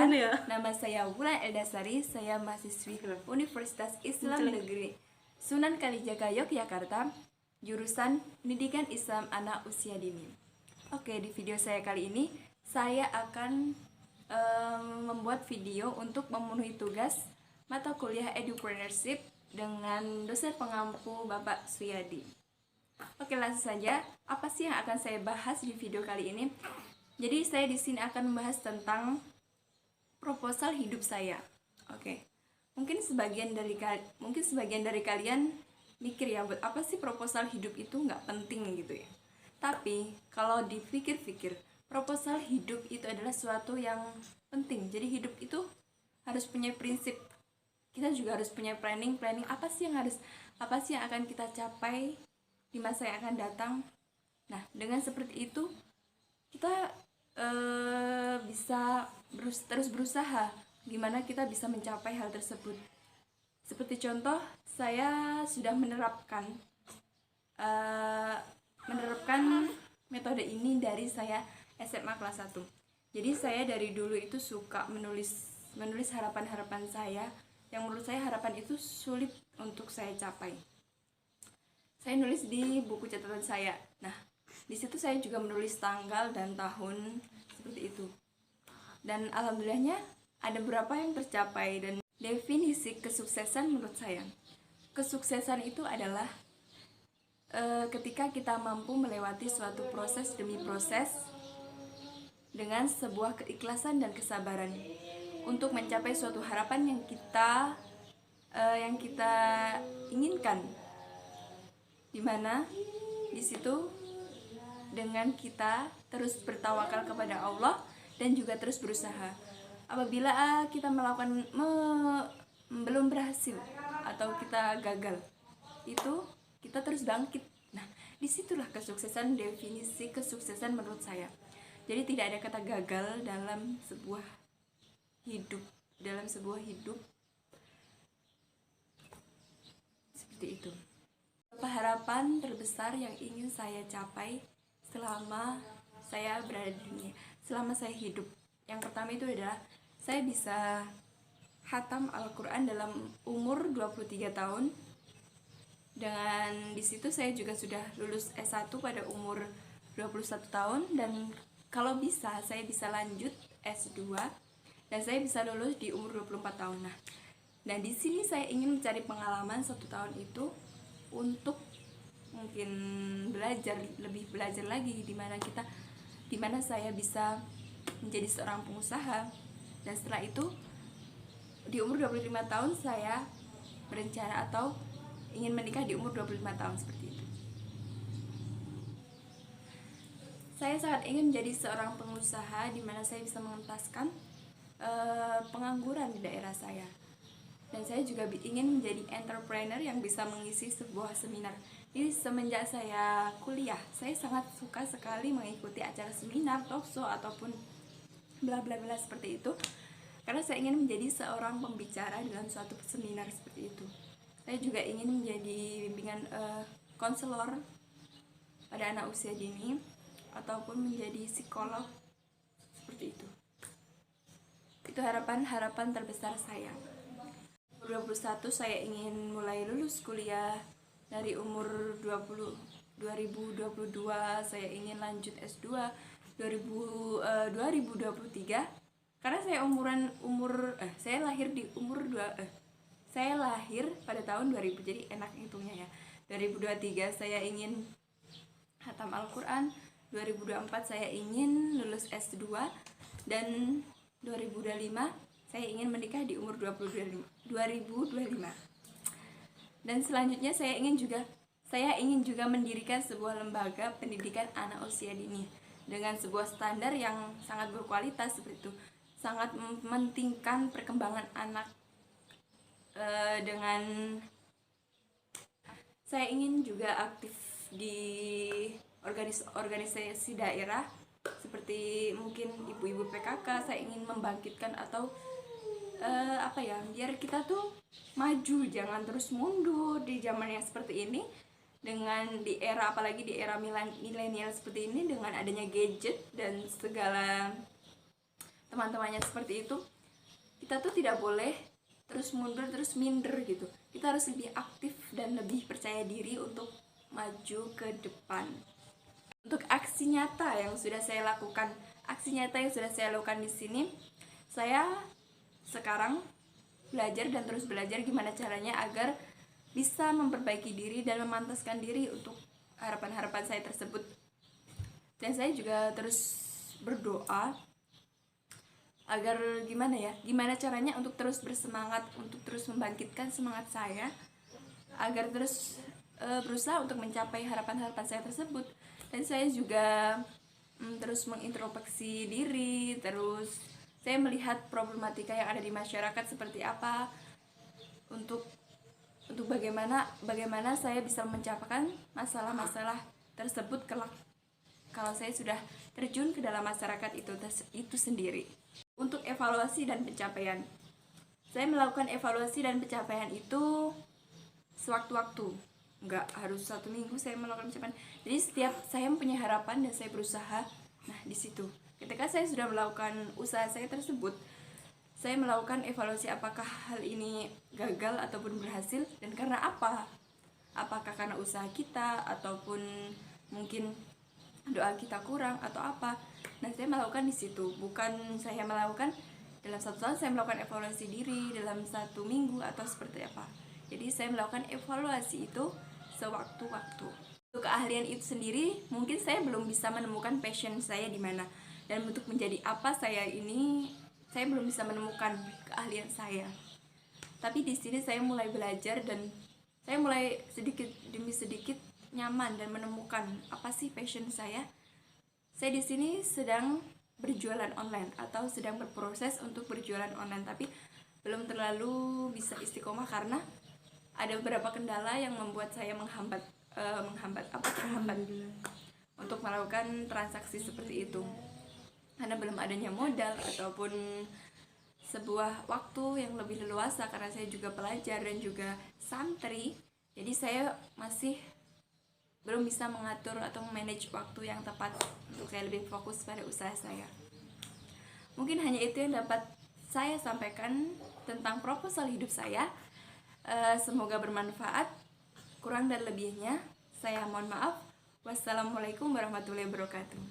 perkenalkan, nama saya Wulan Eldasari, saya mahasiswi Universitas Islam Negeri Sunan Kalijaga Yogyakarta, jurusan Pendidikan Islam Anak Usia Dini. Oke, di video saya kali ini saya akan membuat video untuk memenuhi tugas mata kuliah Edupreneurship dengan dosen pengampu Bapak Suyadi. Oke, langsung saja. Apa sih yang akan saya bahas di video kali ini? Jadi saya di sini akan membahas tentang proposal hidup saya. Oke. Mungkin sebagian dari kalian mikir ya, buat apa sih proposal hidup itu nggak penting gitu ya. Tapi kalau dipikir-pikir, proposal hidup itu adalah suatu yang penting. Jadi hidup itu harus punya prinsip. Kita juga harus punya planning apa sih yang akan kita capai di masa yang akan datang. Nah, dengan seperti itu kita bisa terus berusaha gimana kita bisa mencapai hal tersebut. Seperti contoh, saya sudah menerapkan metode ini dari saya SMA kelas 1. Jadi saya dari dulu itu suka menulis harapan-harapan saya yang menurut saya harapan itu sulit untuk saya capai. Saya nulis di buku catatan saya. Nah, di situ saya juga menulis tanggal dan tahun seperti itu. Dan alhamdulillahnya ada beberapa yang tercapai. Dan definisi kesuksesan menurut saya, kesuksesan itu adalah ketika kita mampu melewati suatu proses demi proses dengan sebuah keikhlasan dan kesabaran untuk mencapai suatu harapan yang kita inginkan. Dimana di situ dengan kita terus bertawakal kepada Allah dan juga terus berusaha. Apabila kita melakukan belum berhasil atau kita gagal, itu kita terus bangkit. Nah, disitulah kesuksesan, definisi kesuksesan menurut saya. Jadi tidak ada kata gagal dalam sebuah hidup, seperti itu. Harapan terbesar yang ingin saya capai selama saya berada di dunia, selama saya hidup. Yang pertama itu adalah saya bisa khatam Al-Quran dalam umur 23 tahun. Dan disitu saya juga sudah lulus S1 pada umur 21 tahun. Dan kalau bisa, saya bisa lanjut S2 dan saya bisa lulus di umur 24 tahun. Nah, dan di sini saya ingin mencari pengalaman 1 tahun itu untuk mungkin lebih belajar lagi di mana saya bisa menjadi seorang pengusaha. Dan setelah itu di umur 25 tahun saya berencana atau ingin menikah di umur 25 tahun seperti itu. Saya sangat ingin menjadi seorang pengusaha di mana saya bisa mengentaskan pengangguran di daerah saya. Dan saya juga ingin menjadi entrepreneur yang bisa mengisi sebuah seminar. Jadi semenjak saya kuliah, saya sangat suka sekali mengikuti acara seminar, talkshow, ataupun bla bla bla seperti itu. Karena saya ingin menjadi seorang pembicara dalam suatu seminar seperti itu. Saya juga ingin menjadi bimbingan konselor pada anak usia dini, ataupun menjadi psikolog seperti itu. Itu harapan terbesar saya. 2021 saya ingin mulai lulus kuliah. Dari umur 2022 saya ingin lanjut S2. 2023 karena saya lahir pada tahun 2000, jadi enak hitungnya ya. 2023 saya ingin khatam Al-Quran. 2024 saya ingin lulus S2 dan 2025 saya ingin menikah di umur 2025. Dan selanjutnya saya ingin juga mendirikan sebuah lembaga pendidikan anak usia dini dengan sebuah standar yang sangat berkualitas seperti itu. Sangat mementingkan perkembangan anak. Dengan saya ingin juga aktif di organisasi daerah seperti mungkin ibu-ibu PKK. Saya ingin membangkitkan atau biar kita tuh maju, jangan terus mundur di zaman yang seperti ini. Dengan apalagi di era milenial seperti ini, dengan adanya gadget dan segala teman-temannya seperti itu, kita tuh tidak boleh terus mundur terus minder gitu. Kita harus lebih aktif dan lebih percaya diri untuk maju ke depan. Untuk aksi nyata yang sudah saya lakukan, di sini, saya sekarang belajar dan terus belajar gimana caranya agar bisa memperbaiki diri dan memantaskan diri untuk harapan-harapan saya tersebut. Dan saya juga terus berdoa agar gimana caranya untuk terus bersemangat, untuk terus membangkitkan semangat saya agar terus berusaha untuk mencapai harapan-harapan saya tersebut. Dan saya juga terus mengintrospeksi diri, terus saya melihat problematika yang ada di masyarakat seperti apa, untuk bagaimana saya bisa mencapai masalah-masalah tersebut kelak kalau saya sudah terjun ke dalam masyarakat itu sendiri. Untuk evaluasi dan pencapaian, saya melakukan evaluasi dan pencapaian itu sewaktu-waktu, nggak harus 1 minggu saya melakukan pencapaian. Jadi setiap saya mempunyai harapan dan saya berusaha, nah di situ ketika saya sudah melakukan usaha saya tersebut, saya melakukan evaluasi apakah hal ini gagal ataupun berhasil dan karena apa. Apakah karena usaha kita ataupun mungkin doa kita kurang atau apa. Nah, saya melakukan di situ, bukan saya melakukan dalam 1 tahun saya melakukan evaluasi diri dalam 1 minggu atau seperti apa. Jadi saya melakukan evaluasi itu sewaktu-waktu. Untuk keahlian itu sendiri, mungkin saya belum bisa menemukan passion saya di mana, dan untuk menjadi apa saya ini, saya belum bisa menemukan keahlian saya. Tapi di sini saya mulai belajar dan saya mulai sedikit demi sedikit nyaman dan menemukan apa sih passion saya. Saya di sini sedang berjualan online atau sedang berproses untuk berjualan online, tapi belum terlalu bisa istiqomah karena ada beberapa kendala yang membuat saya terhambat untuk melakukan transaksi seperti itu. Karena belum adanya modal ataupun sebuah waktu yang lebih leluasa, karena saya juga pelajar dan juga santri. Jadi saya masih belum bisa mengatur atau manage waktu yang tepat untuk saya lebih fokus pada usaha saya. Mungkin hanya itu yang dapat saya sampaikan tentang proposal hidup saya. Semoga bermanfaat. Kurang dan lebihnya saya mohon maaf. Wassalamualaikum warahmatullahi wabarakatuh.